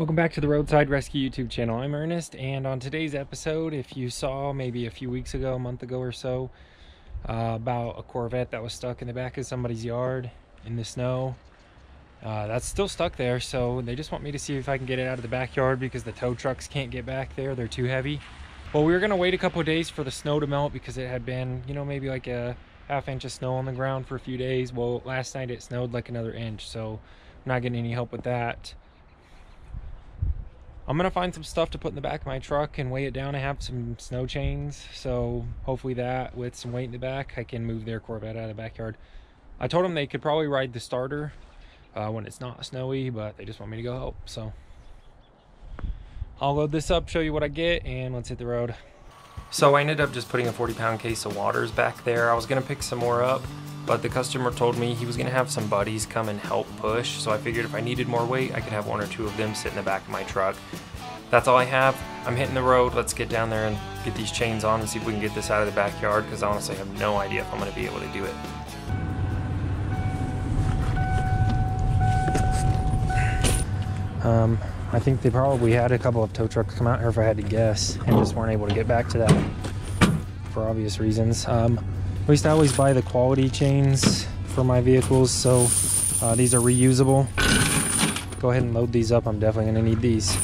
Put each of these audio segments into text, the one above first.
Welcome back to the Roadside Rescue YouTube channel. I'm Ernest, and on today's episode, if you saw maybe a few weeks ago, a month ago or so, about a Corvette that was stuck in the back of somebody's yard in the snow. That's still stuck there, so they just want me to see if I can get it out of the backyard because the tow trucks can't get back there. They're too heavy. Well, we were gonna wait a couple of days for the snow to melt because it had been, you know, maybe like a half-inch of snow on the ground for a few days. Well, last night it snowed like another inch, so I'm not getting any help with that. I'm gonna find some stuff to put in the back of my truck and weigh it down. I have some snow chains, so hopefully that with some weight in the back I can move their Corvette out of the backyard. I told them they could probably ride the starter when it's not snowy, but they just want me to go help, so I'll load this up, show you what I get, and let's hit the road. So I ended up just putting a 40-pound case of waters back there. I was gonna pick some more up, but the customer told me he was gonna have some buddies come and help push, so I figured if I needed more weight, I could have one or two of them sit in the back of my truck. That's all I have. I'm hitting the road. Let's get down there and get these chains on and see if we can get this out of the backyard, because I honestly have no idea if I'm gonna be able to do it. I think they probably had a couple of tow trucks come out here if I had to guess, and just weren't able to get back to that for obvious reasons. At least I always buy the quality chains for my vehicles, so these are reusable. Go ahead and load these up. I'm definitely gonna need these.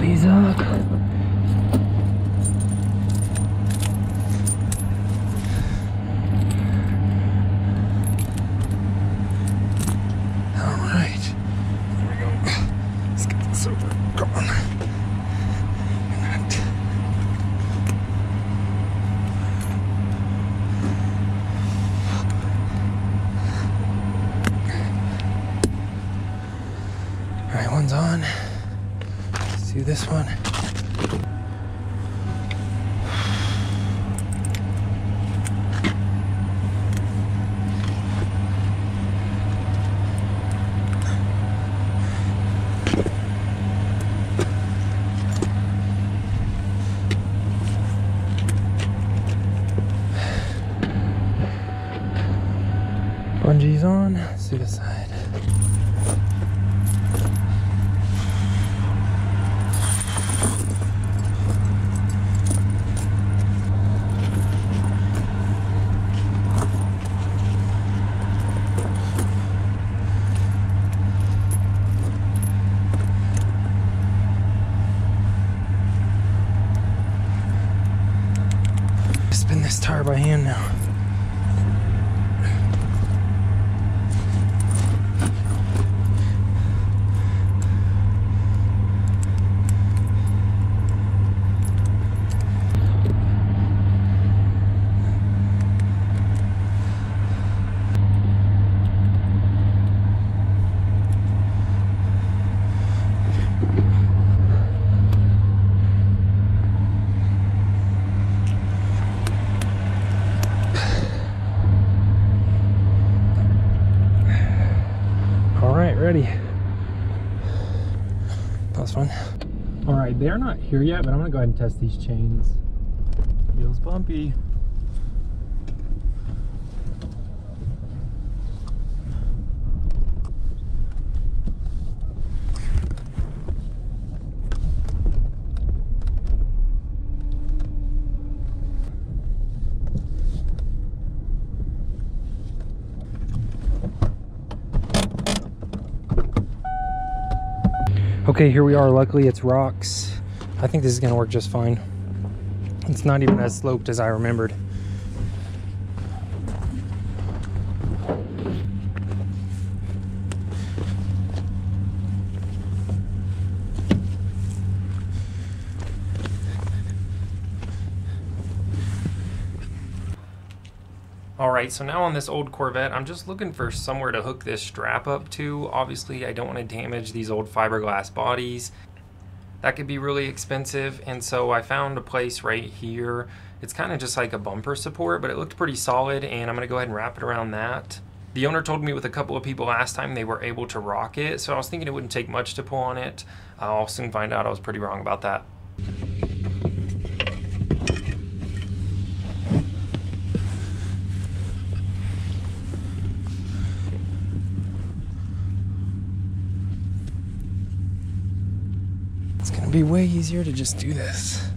These up. All right, here we go. Let's get this over. Come on. All right, one's on. Do this one. Bungee's on. Let's do this side. Spin this tire by hand now. Ready. That was fun. All right, they're not here yet, but I'm gonna go ahead and test these chains. Feels bumpy. Okay, here we are. Luckily it's rocks. I think this is gonna work just fine. It's not even as sloped as I remembered. Alright, so now on this old Corvette, I'm just looking for somewhere to hook this strap up to. Obviously, I don't want to damage these old fiberglass bodies. That could be really expensive, and so I found a place right here. It's kind of just like a bumper support, but it looked pretty solid, and I'm going to go ahead and wrap it around that. The owner told me with a couple of people last time they were able to rock it, so I was thinking it wouldn't take much to pull on it. I'll soon find out I was pretty wrong about that. It's gonna be way easier to just do this.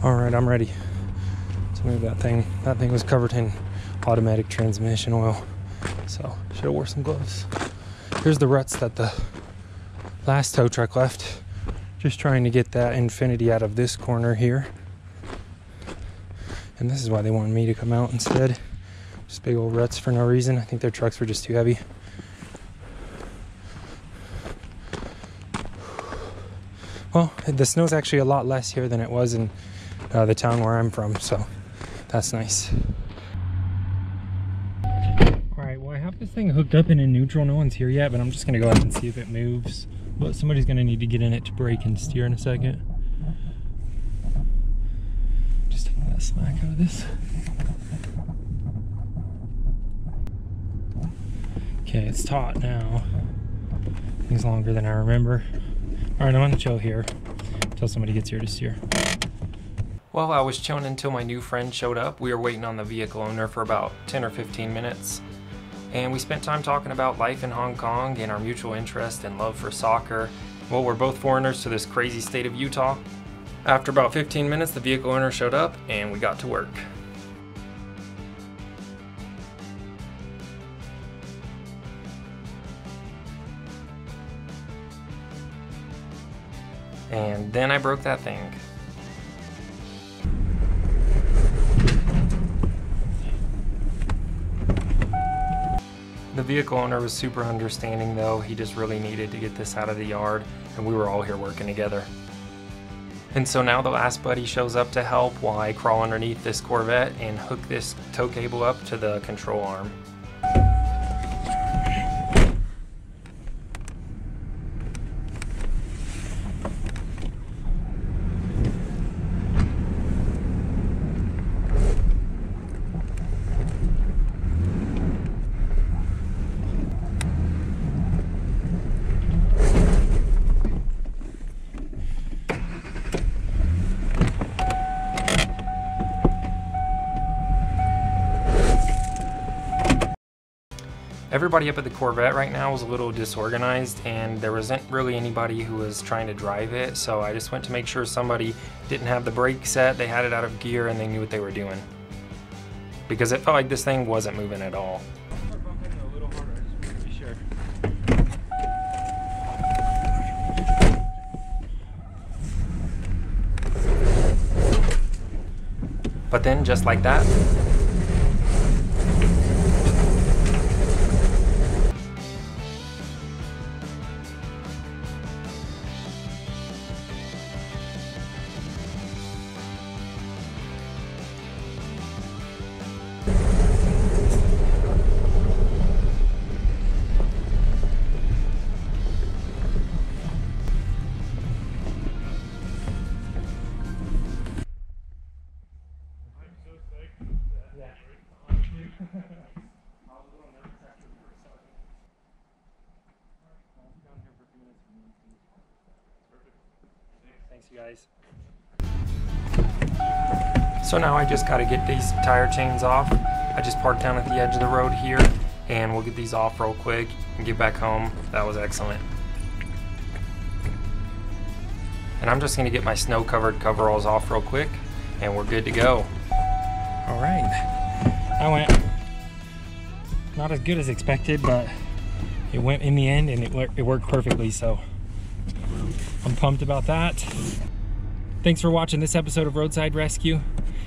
All right, I'm ready to move that thing. That thing was covered in automatic transmission oil, so should have wore some gloves. Here's the ruts that the last tow truck left. Just trying to get that Infiniti out of this corner here. And this is why they wanted me to come out instead. Just big old ruts for no reason. I think their trucks were just too heavy. Well, the snow's actually a lot less here than it was in the town where I'm from, so that's nice. Alright, well I have this thing hooked up and in neutral. No one's here yet, but I'm just going to go ahead and see if it moves. But somebody's going to need to get in it to brake and steer in a second. Just take that slack out of this. Okay, it's taut now. Things longer than I remember. Alright, I'm going to chill here until somebody gets here to steer. Well, I was chilling until my new friend showed up. We were waiting on the vehicle owner for about 10 or 15 minutes. And we spent time talking about life in Hong Kong and our mutual interest and love for soccer. Well, we're both foreigners to this crazy state of Utah. After about 15 minutes, the vehicle owner showed up and we got to work. And then I broke that thing. The vehicle owner was super understanding though. He just really needed to get this out of the yard, and we were all here working together. And so now the last buddy shows up to help while I crawl underneath this Corvette and hook this tow cable up to the control arm. Everybody up at the Corvette right now was a little disorganized, and there wasn't really anybody who was trying to drive it, so I just went to make sure somebody didn't have the brake set, they had it out of gear, and they knew what they were doing. Because it felt like this thing wasn't moving at all. But then, just like that, thanks you guys. So now I just got to get these tire chains off. I just parked down at the edge of the road here, and we'll get these off real quick and get back home. That was excellent. And I'm just gonna get my snow-covered coveralls off real quick, and we're good to go. All right, that went not as good as expected, but it went in the end, and it worked perfectly, so I'm pumped about that. Thanks for watching this episode of Roadside Rescue.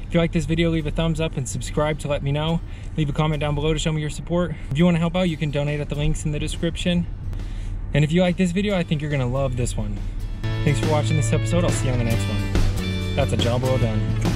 If you like this video, leave a thumbs up and subscribe to let me know. Leave a comment down below to show me your support. If you want to help out, you can donate at the links in the description. And if you like this video, I think you're gonna love this one. Thanks for watching this episode. I'll see you on the next one. That's a job well done.